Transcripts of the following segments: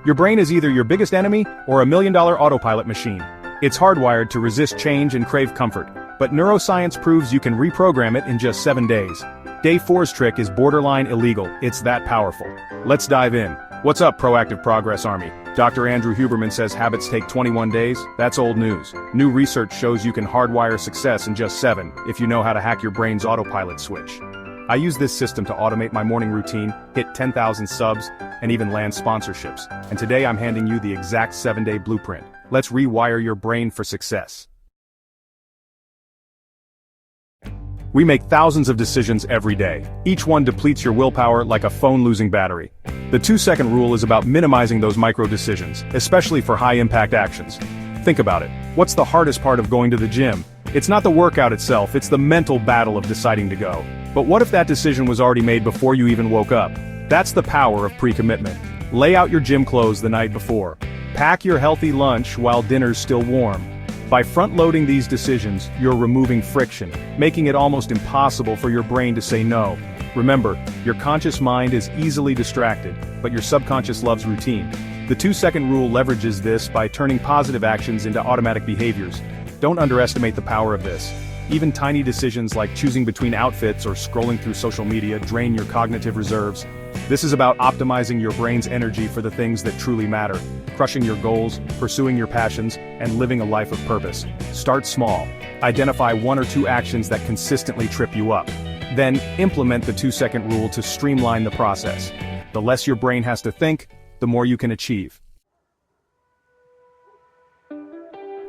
Your brain is either your biggest enemy or a million-dollar autopilot machine. It's hardwired to resist change and crave comfort, but neuroscience proves you can reprogram it in just 7 days. Day 4's trick is borderline illegal, it's that powerful. Let's dive in. What's up, Proactive Progress Army? Dr. Andrew Huberman says habits take 21 days? That's old news. New research shows you can hardwire success in just 7, if you know how to hack your brain's autopilot switch. I use this system to automate my morning routine, hit 10,000 subs, and even land sponsorships. And today I'm handing you the exact 7-day blueprint. Let's rewire your brain for success. We make thousands of decisions every day. Each one depletes your willpower like a phone losing battery. The 2-second rule is about minimizing those micro decisions, especially for high-impact actions. Think about it. What's the hardest part of going to the gym? It's not the workout itself, it's the mental battle of deciding to go. But what if that decision was already made before you even woke up? That's the power of pre-commitment. Lay out your gym clothes the night before. Pack your healthy lunch while dinner's still warm. By front-loading these decisions, you're removing friction, making it almost impossible for your brain to say no. Remember, your conscious mind is easily distracted, but your subconscious loves routine. The 2-second rule leverages this by turning positive actions into automatic behaviors. Don't underestimate the power of this. Even tiny decisions like choosing between outfits or scrolling through social media drain your cognitive reserves. This is about optimizing your brain's energy for the things that truly matter, crushing your goals, pursuing your passions, and living a life of purpose. Start small. Identify 1 or 2 actions that consistently trip you up. Then, implement the 2-second rule to streamline the process. The less your brain has to think, the more you can achieve.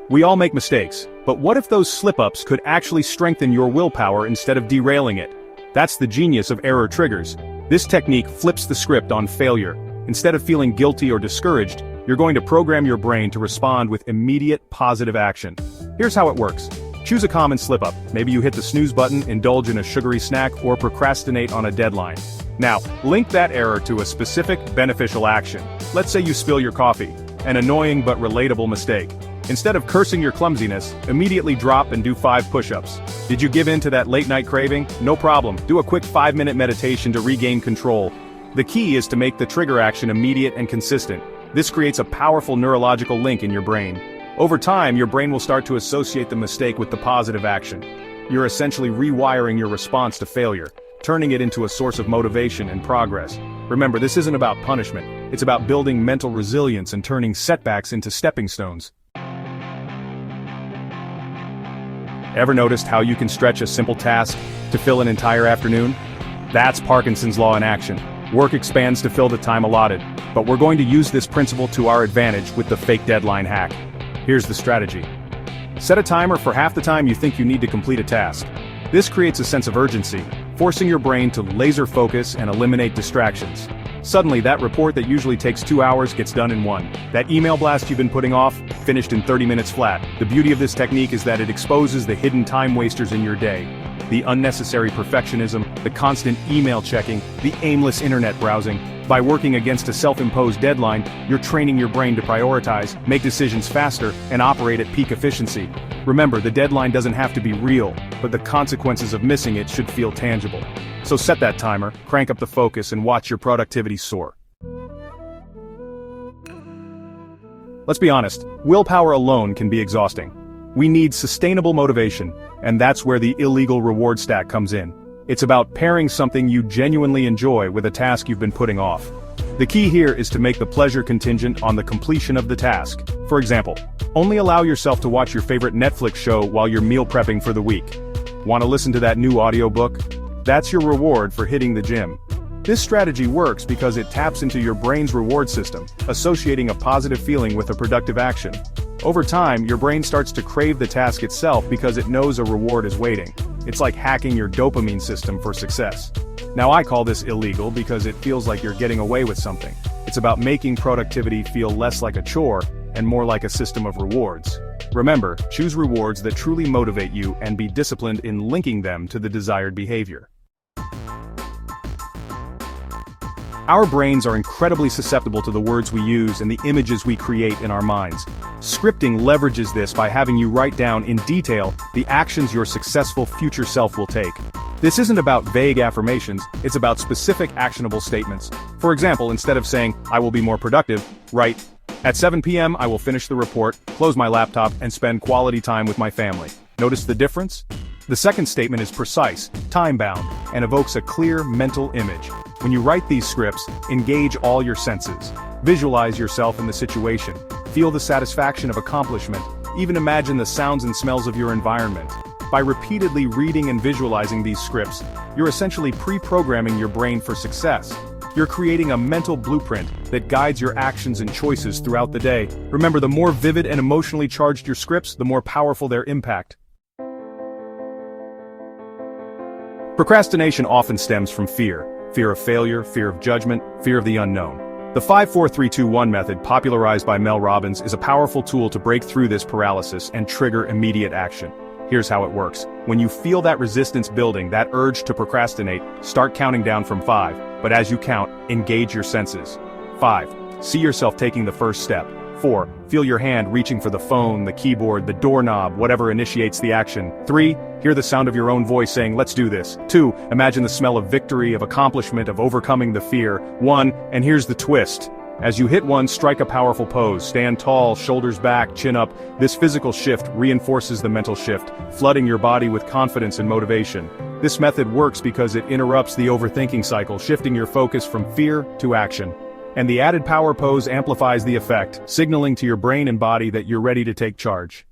We all make mistakes, but what if those slip-ups could actually strengthen your willpower instead of derailing it? That's the genius of error triggers. This technique flips the script on failure. Instead of feeling guilty or discouraged, you're going to program your brain to respond with immediate positive action. Here's how it works. Choose a common slip-up. Maybe you hit the snooze button, indulge in a sugary snack, or procrastinate on a deadline. Now, link that error to a specific, beneficial action. Let's say you spill your coffee. An annoying but relatable mistake. Instead of cursing your clumsiness, immediately drop and do 5 push-ups. Did you give in to that late-night craving? No problem. Do a quick 5-minute meditation to regain control. The key is to make the trigger action immediate and consistent. This creates a powerful neurological link in your brain. Over time, your brain will start to associate the mistake with the positive action. You're essentially rewiring your response to failure, turning it into a source of motivation and progress. Remember, this isn't about punishment. It's about building mental resilience and turning setbacks into stepping stones. Ever noticed how you can stretch a simple task to fill an entire afternoon? That's Parkinson's law in action. Work expands to fill the time allotted, but we're going to use this principle to our advantage with the fake deadline hack. Here's the strategy. Set a timer for half the time you think you need to complete a task. This creates a sense of urgency, forcing your brain to laser focus and eliminate distractions. Suddenly, that report that usually takes 2 hours gets done in 1. That email blast you've been putting off, finished in 30 minutes flat. The beauty of this technique is that it exposes the hidden time wasters in your day. The unnecessary perfectionism, the constant email checking, the aimless internet browsing. By working against a self-imposed deadline, you're training your brain to prioritize, make decisions faster, and operate at peak efficiency. Remember, the deadline doesn't have to be real, but the consequences of missing it should feel tangible. So set that timer, crank up the focus, and watch your productivity soar. Let's be honest, willpower alone can be exhausting. We need sustainable motivation, and that's where the illegal reward stack comes in. It's about pairing something you genuinely enjoy with a task you've been putting off. The key here is to make the pleasure contingent on the completion of the task. For example, only allow yourself to watch your favorite Netflix show while you're meal prepping for the week. Want to listen to that new audiobook? That's your reward for hitting the gym. This strategy works because it taps into your brain's reward system, associating a positive feeling with a productive action. Over time, your brain starts to crave the task itself because it knows a reward is waiting. It's like hacking your dopamine system for success. Now, I call this illegal because it feels like you're getting away with something. It's about making productivity feel less like a chore and more like a system of rewards. Remember, choose rewards that truly motivate you and be disciplined in linking them to the desired behavior. Our brains are incredibly susceptible to the words we use and the images we create in our minds. Scripting leverages this by having you write down in detail the actions your successful future self will take. This isn't about vague affirmations, it's about specific actionable statements. For example, instead of saying, "I will be more productive," write, "At 7 p.m. I will finish the report, close my laptop, and spend quality time with my family." Notice the difference? The second statement is precise, time-bound, and evokes a clear mental image. When you write these scripts, engage all your senses. Visualize yourself in the situation. Feel the satisfaction of accomplishment. Even imagine the sounds and smells of your environment. By repeatedly reading and visualizing these scripts, you're essentially pre-programming your brain for success. You're creating a mental blueprint that guides your actions and choices throughout the day. Remember, the more vivid and emotionally charged your scripts, the more powerful their impact. Procrastination often stems from fear. Fear of failure, fear of judgment, fear of the unknown. The 5-4-3-2-1 method, popularized by Mel Robbins, is a powerful tool to break through this paralysis and trigger immediate action. Here's how it works. When you feel that resistance building, that urge to procrastinate, start counting down from 5. But as you count, engage your senses. 5. See yourself taking the first step. 4. Feel your hand reaching for the phone, the keyboard, the doorknob, whatever initiates the action. 3. Hear the sound of your own voice saying, "Let's do this." 2. Imagine the smell of victory, of accomplishment, of overcoming the fear. 1. And here's the twist. As you hit 1, strike a powerful pose. Stand tall, shoulders back, chin up. This physical shift reinforces the mental shift, flooding your body with confidence and motivation. This method works because it interrupts the overthinking cycle, shifting your focus from fear to action. And the added power pose amplifies the effect, signaling to your brain and body that you're ready to take charge.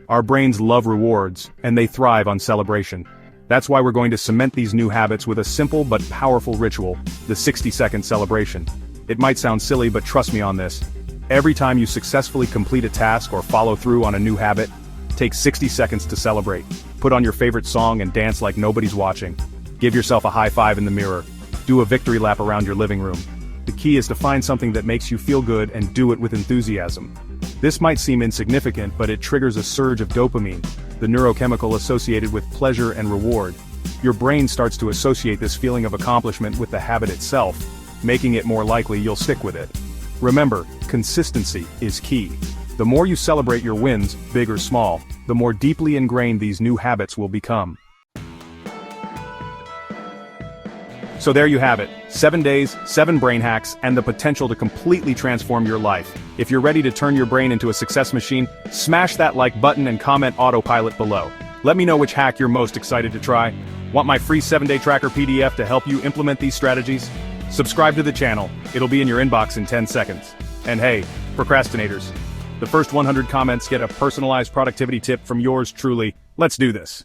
Our brains love rewards, and they thrive on celebration. That's why we're going to cement these new habits with a simple but powerful ritual, the 60-second celebration. It might sound silly, but trust me on this. Every time you successfully complete a task or follow through on a new habit, take 60 seconds to celebrate. Put on your favorite song and dance like nobody's watching. Give yourself a high five in the mirror. Do a victory lap around your living room. The key is to find something that makes you feel good and do it with enthusiasm. This might seem insignificant, but it triggers a surge of dopamine, the neurochemical associated with pleasure and reward. Your brain starts to associate this feeling of accomplishment with the habit itself, making it more likely you'll stick with it. Remember, consistency is key. The more you celebrate your wins, big or small, the more deeply ingrained these new habits will become. So there you have it, 7 days, 7 brain hacks, and the potential to completely transform your life. If you're ready to turn your brain into a success machine, smash that like button and comment autopilot below. Let me know which hack you're most excited to try. Want my free 7-day tracker PDF to help you implement these strategies? Subscribe to the channel, it'll be in your inbox in 10 seconds. And hey, procrastinators, the first 100 comments get a personalized productivity tip from yours truly. Let's do this.